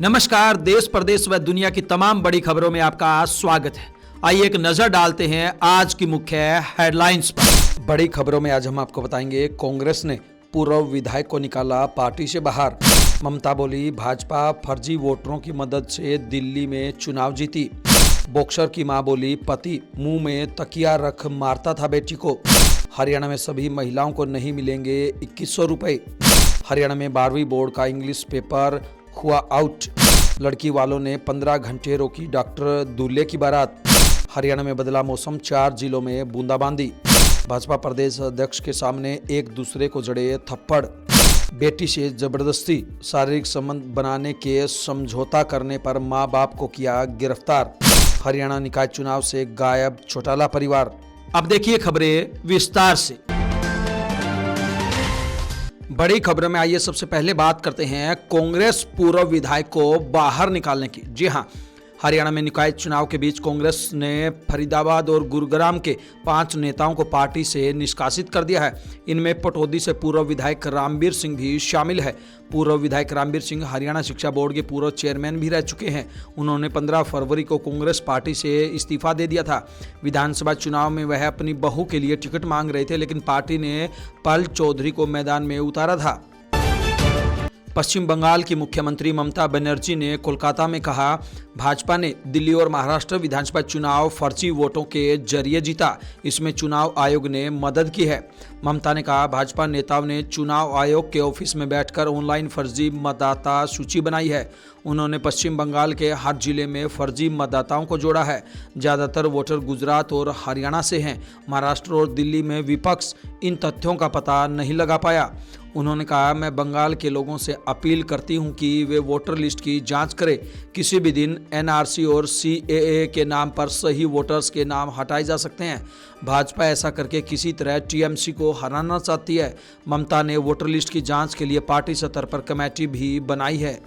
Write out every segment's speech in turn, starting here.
नमस्कार। देश प्रदेश व दुनिया की तमाम बड़ी खबरों में आपका स्वागत है। आइए एक नजर डालते हैं आज की मुख्य हेडलाइंस पर। बड़ी खबरों में आज हम आपको बताएंगे, कांग्रेस ने पूर्व विधायक को निकाला पार्टी से बाहर। ममता बोली, भाजपा फर्जी वोटरों की मदद से दिल्ली में चुनाव जीती। बॉक्सर की मां बोली, पति मुंह में तकिया रख मारता था बेटी को। हरियाणा में सभी महिलाओं को नहीं मिलेंगे 2100 रुपए। हरियाणा में 12वीं बोर्ड का इंग्लिश पेपर हुआ आउट। लड़की वालों ने 15 घंटे रोकी डॉक्टर दूल्हे की बारात। हरियाणा में बदला मौसम, 4 जिलों में बूंदाबांदी। भाजपा प्रदेश अध्यक्ष के सामने एक दूसरे को जड़े थप्पड़। बेटी से जबरदस्ती शारीरिक संबंध बनाने के समझौता करने पर मां बाप को किया गिरफ्तार। हरियाणा निकाय चुनाव से गायब चौटाला परिवार। अब देखिए खबरें विस्तार से। बड़ी खबरों में आइए सबसे पहले बात करते हैं कांग्रेस पूर्व विधायक को बाहर निकालने की। जी हां, हरियाणा में निकाय चुनाव के बीच कांग्रेस ने फरीदाबाद और गुरुग्राम के 5 नेताओं को पार्टी से निष्कासित कर दिया है। इनमें पटौदी से पूर्व विधायक रामबीर सिंह भी शामिल है। पूर्व विधायक रामबीर सिंह हरियाणा शिक्षा बोर्ड के पूर्व चेयरमैन भी रह चुके हैं। उन्होंने 15 फरवरी को कांग्रेस पार्टी से इस्तीफा दे दिया था। विधानसभा चुनाव में वह अपनी बहू के लिए टिकट मांग रहे थे, लेकिन पार्टी ने पल चौधरी को मैदान में उतारा था। पश्चिम बंगाल की मुख्यमंत्री ममता बनर्जी ने कोलकाता में कहा, भाजपा ने दिल्ली और महाराष्ट्र विधानसभा चुनाव फर्जी वोटों के जरिए जीता। इसमें चुनाव आयोग ने मदद की है। ममता ने कहा, भाजपा नेताओं ने चुनाव आयोग के ऑफिस में बैठकर ऑनलाइन फर्जी मतदाता सूची बनाई है। उन्होंने पश्चिम बंगाल के हर जिले में फर्जी मतदाताओं को जोड़ा है। ज़्यादातर वोटर गुजरात और हरियाणा से हैं। महाराष्ट्र और दिल्ली में विपक्ष इन तथ्यों का पता नहीं लगा पाया। उन्होंने कहा, मैं बंगाल के लोगों से अपील करती हूं कि वे वोटर लिस्ट की जांच करें। किसी भी दिन एनआरसी और सीएए के नाम पर सही वोटर्स के नाम हटाए जा सकते हैं। भाजपा ऐसा करके किसी तरह टीएमसी को हराना चाहती है। ममता ने वोटर लिस्ट की जांच के लिए पार्टी स्तर पर कमेटी भी बनाई है।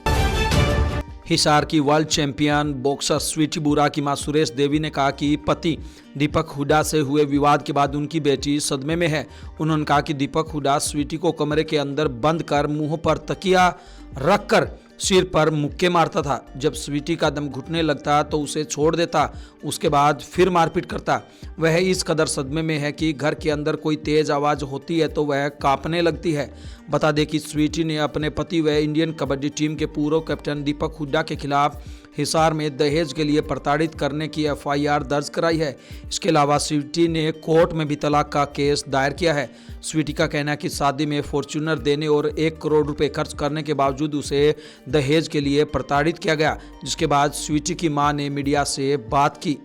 हिसार की वर्ल्ड चैंपियन बॉक्सर स्वीटी बुरा की मां सुरेश देवी ने कहा कि पति दीपक हुड्डा से हुए विवाद के बाद उनकी बेटी सदमे में है। उन्होंने कहा कि दीपक हुड्डा स्वीटी को कमरे के अंदर बंद कर मुंह पर तकिया रखकर सिर पर मुक्के मारता था। जब स्वीटी का दम घुटने लगता तो उसे छोड़ देता, उसके बाद फिर मारपीट करता। वह इस कदर सदमे में है कि घर के अंदर कोई तेज आवाज़ होती है तो वह कांपने लगती है। बता दें कि स्वीटी ने अपने पति व इंडियन कबड्डी टीम के पूर्व कैप्टन दीपक हुड्डा के खिलाफ हिसार में दहेज के लिए प्रताड़ित करने की एफआईआर दर्ज कराई है। इसके अलावा स्वीटी ने कोर्ट में भी तलाक का केस दायर किया है। स्वीटी का कहना है कि शादी में फॉर्च्यूनर देने और 1 करोड़ रुपए खर्च करने के बावजूद उसे दहेज के लिए प्रताड़ित किया गया, जिसके बाद स्वीटी की मां ने मीडिया से बात की।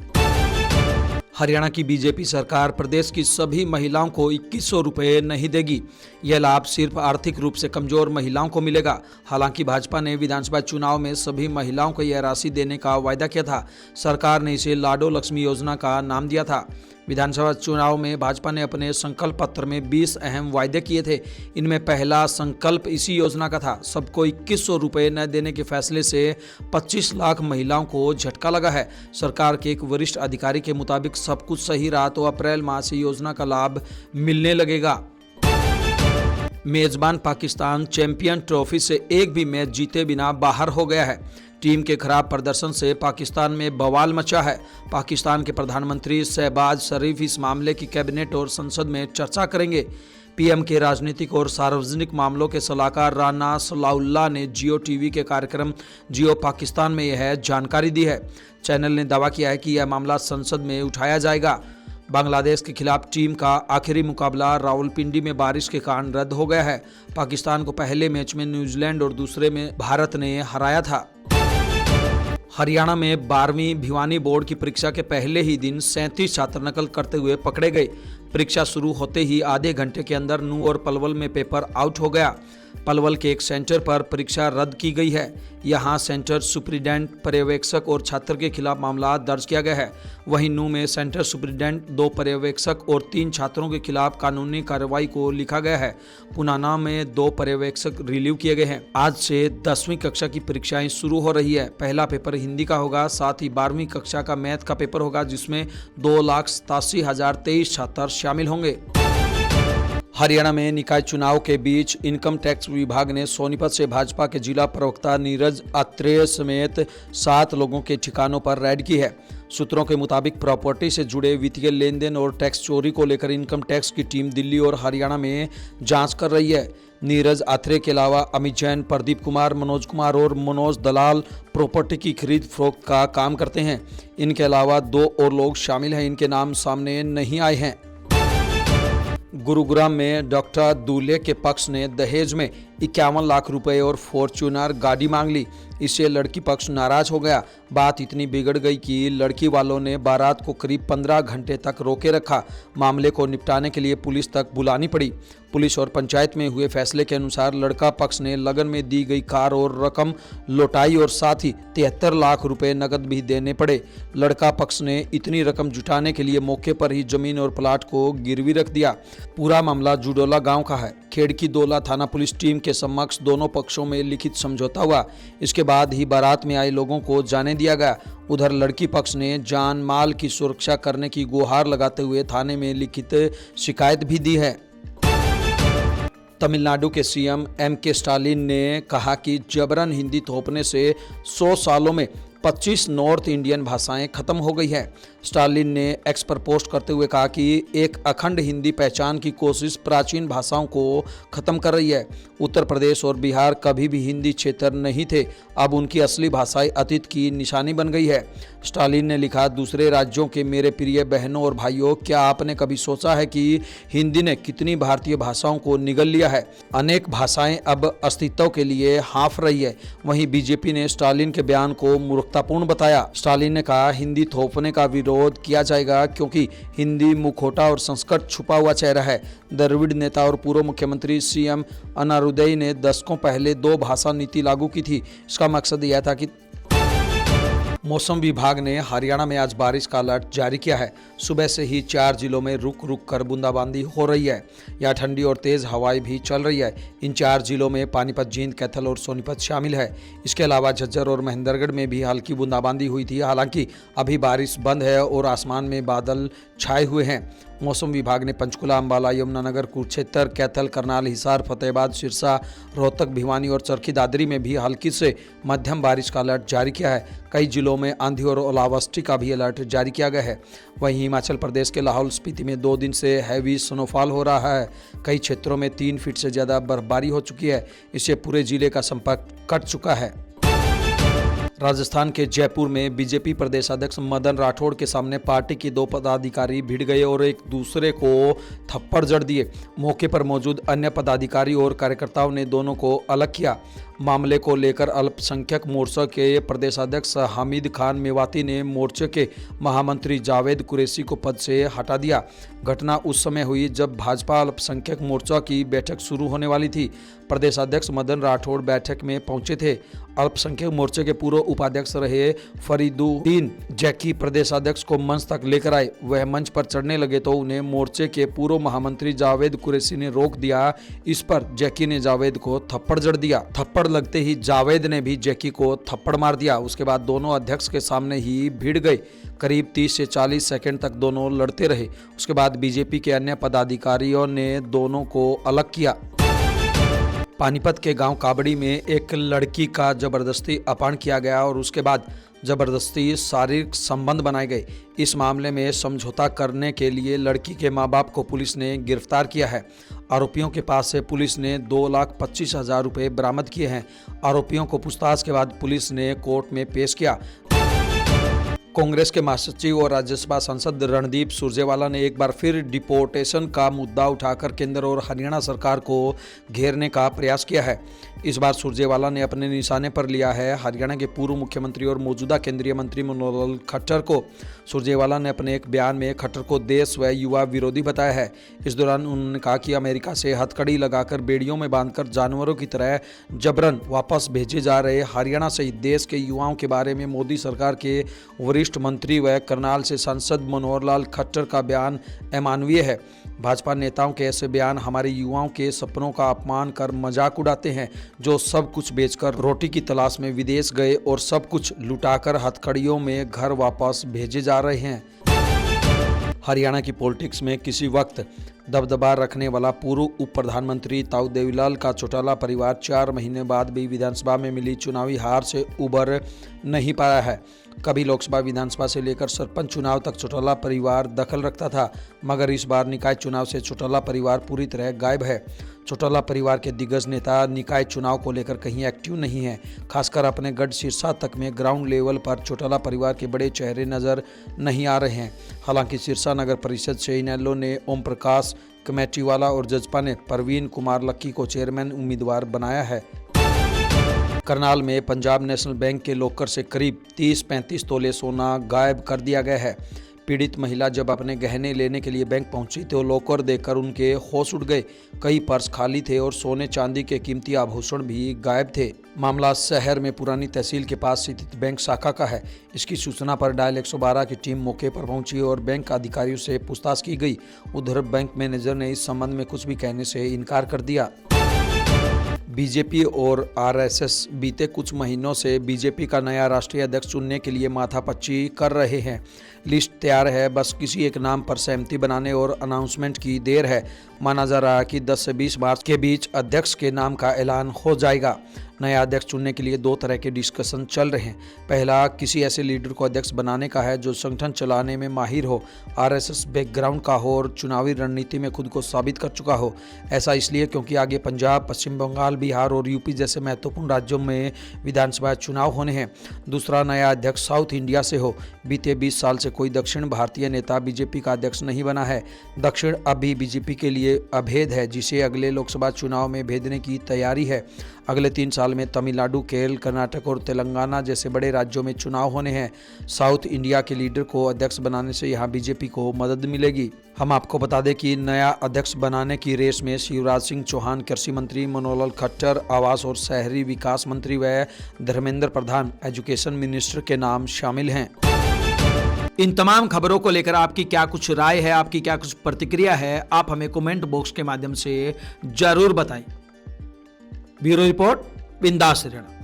हरियाणा की बीजेपी सरकार प्रदेश की सभी महिलाओं को 2100 रुपये नहीं देगी। यह लाभ सिर्फ आर्थिक रूप से कमजोर महिलाओं को मिलेगा। हालांकि भाजपा ने विधानसभा चुनाव में सभी महिलाओं को यह राशि देने का वायदा किया था। सरकार ने इसे लाडो लक्ष्मी योजना का नाम दिया था। विधानसभा चुनाव में भाजपा ने अपने संकल्प पत्र में 20 अहम वायदे किए थे। इनमें पहला संकल्प इसी योजना का था। सबको 2100 रुपये न देने के फैसले से 25 लाख महिलाओं को झटका लगा है। सरकार के एक वरिष्ठ अधिकारी के मुताबिक सब कुछ सही रहा तो अप्रैल माह से योजना का लाभ मिलने लगेगा। मेजबान पाकिस्तान चैंपियन ट्रॉफी से एक भी मैच जीते बिना बाहर हो गया है। टीम के खराब प्रदर्शन से पाकिस्तान में बवाल मचा है। पाकिस्तान के प्रधानमंत्री शहबाज शरीफ इस मामले की कैबिनेट और संसद में चर्चा करेंगे। पीएम के राजनीतिक और सार्वजनिक मामलों के सलाहकार राना सलाउल्लाह ने जियो टीवी के कार्यक्रम जियो पाकिस्तान में यह जानकारी दी है। चैनल ने दावा किया है कि यह मामला संसद में उठाया जाएगा। बांग्लादेश के खिलाफ टीम का आखिरी मुकाबला रावलपिंडी में बारिश के कारण रद्द हो गया है। पाकिस्तान को पहले मैच में न्यूजीलैंड और दूसरे में भारत ने हराया था। हरियाणा में 12वीं भिवानी बोर्ड की परीक्षा के पहले ही दिन 37 छात्र नकल करते हुए पकड़े गए। परीक्षा शुरू होते ही आधे घंटे के अंदर नूंह और पलवल में पेपर आउट हो गया। पलवल के एक सेंटर पर परीक्षा रद्द की गई है। यहां सेंटर सुप्रीडेंट, पर्यवेक्षक और छात्र के खिलाफ मामला दर्ज किया गया है। वहीं नूंह में सेंटर सुप्रीडेंट, 2 पर्यवेक्षक और 3 छात्रों के खिलाफ कानूनी कार्रवाई को लिखा गया है। पुनाना में 2 पर्यवेक्षक रिलीव किए गए हैं। आज से 10वीं कक्षा की परीक्षाएं शुरू हो रही है। पहला पेपर हिंदी का होगा, साथ ही 12वीं कक्षा का मैथ का पेपर होगा, जिसमें 2,87,023 छात्र शामिल होंगे। हरियाणा में निकाय चुनाव के बीच इनकम टैक्स विभाग ने सोनीपत से भाजपा के जिला प्रवक्ता नीरज आत्रेय समेत 7 लोगों के ठिकानों पर रेड की है। सूत्रों के मुताबिक प्रॉपर्टी से जुड़े वित्तीय लेन देन और टैक्स चोरी को लेकर इनकम टैक्स की टीम दिल्ली और हरियाणा में जांच कर रही है। नीरज आत्रेय के अलावा अमित जैन, प्रदीप कुमार, मनोज कुमार और मनोज दलाल प्रॉपर्टी की खरीद फरोख्त का काम करते हैं। इनके अलावा 2 और लोग शामिल हैं, इनके नाम सामने नहीं आए हैं। गुरुग्राम में डॉक्टर दूल्हे के पक्ष ने दहेज में 51 लाख रुपए और फॉर्च्यूनर गाड़ी मांग ली। इससे लड़की पक्ष नाराज हो गया। बात इतनी बिगड़ गई कि लड़की वालों ने बारात को करीब 15 घंटे तक रोके रखा। मामले को निपटाने के लिए पुलिस तक बुलानी पड़ी। पुलिस और पंचायत में हुए फैसले के अनुसार लड़का पक्ष ने लगन में दी गई कार और रकम लौटाई और साथ ही 73 लाख रुपए नकद भी देने पड़े। लड़का पक्ष ने इतनी रकम जुटाने के लिए मौके पर ही जमीन और प्लाट को गिरवी रख दिया। पूरा मामला जुडोला गांव का है। खेड़की दोला थाना पुलिस टीम के समक्ष दोनों पक्षों में लिखित समझौता हुआ। इसके बाद ही बारात में आए लोगों को जाने दिया गया। उधर लड़की पक्ष ने जान माल की सुरक्षा करने की गुहार लगाते हुए थाने में लिखित शिकायत भी दी है। तमिलनाडु के सीएम एम.के. स्टालिन ने कहा कि जबरन हिंदी थोपने से 100 सालों में 25 नॉर्थ इंडियन भाषाएं खत्म हो गई है। स्टालिन ने एक्स पर पोस्ट करते हुए कहा कि एक अखंड हिंदी पहचान की कोशिश प्राचीन भाषाओं को खत्म कर रही है। उत्तर प्रदेश और बिहार कभी भी हिंदी क्षेत्र नहीं थे, अब उनकी असली भाषाएं अतीत की निशानी बन गई है। स्टालिन ने लिखा, दूसरे राज्यों के मेरे प्रिय बहनों और भाइयों, क्या आपने कभी सोचा है कि हिंदी ने कितनी भारतीय भाषाओं को निगल लिया है? अनेक भाषाएं अब अस्तित्व के लिए हाँफ रही है। वहीं बीजेपी ने स्टालिन के बयान को मूर्खतापूर्ण बताया। स्टालिन ने कहा, हिंदी थोपने का विरोध किया जाएगा क्योंकि हिंदी मुखौटा और संस्कृत छुपा हुआ चेहरा है। द्रविड़ नेता और पूर्व मुख्यमंत्री सीएम अनारुदय ने दशकों पहले 2 भाषा नीति लागू की थी। इसका मकसद यह था कि मौसम विभाग ने हरियाणा में आज बारिश का अलर्ट जारी किया है। सुबह से ही 4 जिलों में रुक रुक कर बूंदाबांदी हो रही है। यहाँ ठंडी और तेज हवाएं भी चल रही है। इन 4 जिलों में पानीपत, जींद, कैथल और सोनीपत शामिल है। इसके अलावा झज्जर और महेंद्रगढ़ में भी हल्की बूंदाबांदी हुई थी। हालांकि अभी बारिश बंद है और आसमान में बादल छाए हुए हैं। मौसम विभाग ने पंचकुला, अंबाला, यमुनानगर, कुरुक्षेत्र, कैथल, करनाल, हिसार, फतेहाबाद, सिरसा, रोहतक, भिवानी और चरखी दादरी में भी हल्की से मध्यम बारिश का अलर्ट जारी किया है। कई जिलों में आंधी और ओलावृष्टि का भी अलर्ट जारी किया गया है। वहीं हिमाचल प्रदेश के लाहौल स्पीति में 2 दिन से हैवी स्नोफॉल हो रहा है। कई क्षेत्रों में 3 फीट से ज़्यादा बर्फबारी हो चुकी है। इससे पूरे जिले का संपर्क कट चुका है। राजस्थान के जयपुर में बीजेपी प्रदेश अध्यक्ष मदन राठौड़ के सामने पार्टी के 2 पदाधिकारी भिड़ गए और एक दूसरे को थप्पड़ जड़ दिए। मौके पर मौजूद अन्य पदाधिकारी और कार्यकर्ताओं ने दोनों को अलग किया। मामले को लेकर अल्पसंख्यक मोर्चा के प्रदेश अध्यक्ष हामिद खान मेवाती ने मोर्चे के महामंत्री जावेद कुरैशी को पद से हटा दिया। घटना उस समय हुई जब भाजपा अल्पसंख्यक मोर्चा की बैठक शुरू होने वाली थी। प्रदेश अध्यक्ष मदन राठौड़ बैठक में पहुंचे थे। अल्पसंख्यक मोर्चे के पूर्व उपाध्यक्ष रहे फरीदुद्दीन जैकी प्रदेश अध्यक्ष को मंच तक लेकर आए। वह मंच पर चढ़ने लगे तो उन्हें मोर्चे के पूर्व महामंत्री जावेद कुरैशी ने रोक दिया। इस पर जैकी ने जावेद को थप्पड़ जड़ दिया। थप्पड़ लगते ही जावेद ने भी जैकी को थप्पड़ मार दिया। उसके बाद दोनों अध्यक्ष के सामने ही भिड़ गए। करीब 30 से 40 सेकंड तक दोनों लड़ते रहे। उसके बाद बीजेपी के अन्य पदाधिकारियों ने दोनों को अलग किया। पानीपत के गांव काबड़ी में एक लड़की का जबरदस्ती अपहरण किया गया और उसके बाद जबरदस्ती शारीरिक संबंध बनाए गए। इस मामले में समझौता करने के लिए लड़की के मां बाप को पुलिस ने गिरफ्तार किया है। आरोपियों के पास से पुलिस ने 2,25,000 रुपये बरामद किए हैं। आरोपियों को पूछताछ के बाद पुलिस ने कोर्ट में पेश किया। कांग्रेस के महासचिव और राज्यसभा सांसद रणदीप सुरजेवाला ने एक बार फिर डिपोर्टेशन का मुद्दा उठाकर केंद्र और हरियाणा सरकार को घेरने का प्रयास किया है। इस बार सुरजेवाला ने अपने निशाने पर लिया है हरियाणा के पूर्व मुख्यमंत्री और मौजूदा केंद्रीय मंत्री मनोहर लाल खट्टर को। सुरजेवाला ने अपने एक बयान में खट्टर को देश व युवा विरोधी बताया है। इस दौरान उन्होंने कहा कि अमेरिका से हथकड़ी लगाकर बेड़ियों में बांधकर जानवरों की तरह जबरन वापस भेजे जा रहे हरियाणा सहित देश के युवाओं के बारे में मोदी सरकार के वरिष्ठ मंत्री व करनाल से सांसद मनोहर लाल खट्टर का बयान अमानवीय है। भाजपा नेताओं के ऐसे बयान हमारे युवाओं के सपनों का अपमान कर मजाक उड़ाते हैं, जो सब कुछ बेचकर रोटी की तलाश में विदेश गए और सब कुछ लुटाकर हथकड़ियों में घर वापस भेजे जा रहे हैं। हरियाणा की पॉलिटिक्स में किसी वक्त दबदबा रखने वाला पूर्व उप प्रधानमंत्री ताऊ देवीलाल का चौटाला परिवार 4 महीने बाद भी विधानसभा में मिली चुनावी हार से उबर नहीं पाया है। कभी लोकसभा विधानसभा से लेकर सरपंच चुनाव तक चौटाला परिवार दखल रखता था, मगर इस बार निकाय चुनाव से चौटाला परिवार पूरी तरह गायब है। चौटाला परिवार के दिग्गज नेता निकाय चुनाव को लेकर कहीं एक्टिव नहीं है। खासकर अपने गढ़ सिरसा तक में ग्राउंड लेवल पर चौटाला परिवार के बड़े चेहरे नजर नहीं आ रहे हैं। हालांकि सिरसा नगर परिषद से इनेलो ने ओम प्रकाश कमेटीवाला और जजपा ने परवीन कुमार लक्की को चेयरमैन उम्मीदवार बनाया है। करनाल में पंजाब नेशनल बैंक के लॉकर से करीब 30-35 तोले सोना गायब कर दिया गया है। पीड़ित महिला जब अपने गहने लेने के लिए बैंक पहुंची तो लॉकर देखकर उनके होश उड़ गए। कई पर्स खाली थे और सोने चांदी के कीमती आभूषण भी गायब थे। मामला शहर में पुरानी तहसील के पास स्थित बैंक शाखा का है। इसकी सूचना पर डायल 112 की टीम मौके पर पहुंची और बैंक अधिकारियों से पूछताछ की गई। उधर बैंक मैनेजर ने इस संबंध में कुछ भी कहने से इनकार कर दिया। बीजेपी और आरएसएस बीते कुछ महीनों से बीजेपी का नया राष्ट्रीय अध्यक्ष चुनने के लिए माथापच्ची कर रहे हैं। लिस्ट तैयार है, बस किसी एक नाम पर सहमति बनाने और अनाउंसमेंट की देर है। माना जा रहा है कि 10 से 20 मार्च के बीच अध्यक्ष के नाम का ऐलान हो जाएगा। नया अध्यक्ष चुनने के लिए 2 तरह के डिस्कशन चल रहे हैं। पहला किसी ऐसे लीडर को अध्यक्ष बनाने का है जो संगठन चलाने में माहिर हो, आरएसएस बैकग्राउंड का हो और चुनावी रणनीति में खुद को साबित कर चुका हो। ऐसा इसलिए क्योंकि आगे पंजाब, पश्चिम बंगाल, बिहार और यूपी जैसे महत्वपूर्ण राज्यों में विधानसभा चुनाव होने हैं। दूसरा, नया अध्यक्ष साउथ इंडिया से हो। बीते 20 साल से कोई दक्षिण भारतीय नेता बीजेपी का अध्यक्ष नहीं बना है। दक्षिण अभी बीजेपी के लिए अभेद है, जिसे अगले लोकसभा चुनाव में भेदने की तैयारी है। अगले 3 साल में तमिलनाडु, केरल, कर्नाटक और तेलंगाना जैसे बड़े राज्यों में चुनाव होने हैं। साउथ इंडिया के लीडर को अध्यक्ष बनाने से यहां बीजेपी को मदद मिलेगी। हम आपको बता दें कि नया अध्यक्ष बनाने की रेस में शिवराज सिंह चौहान, कृषि मंत्री मनोहर खट्टर, आवास और शहरी विकास मंत्री व धर्मेंद्र प्रधान, एजुकेशन मिनिस्टर के नाम शामिल हैं। इन तमाम खबरों को लेकर आपकी क्या कुछ राय है, आपकी क्या कुछ प्रतिक्रिया है, आप हमें कमेंट बॉक्स के माध्यम से जरूर बताएं। ब्यूरो रिपोर्ट, बिंदास हरियाणा।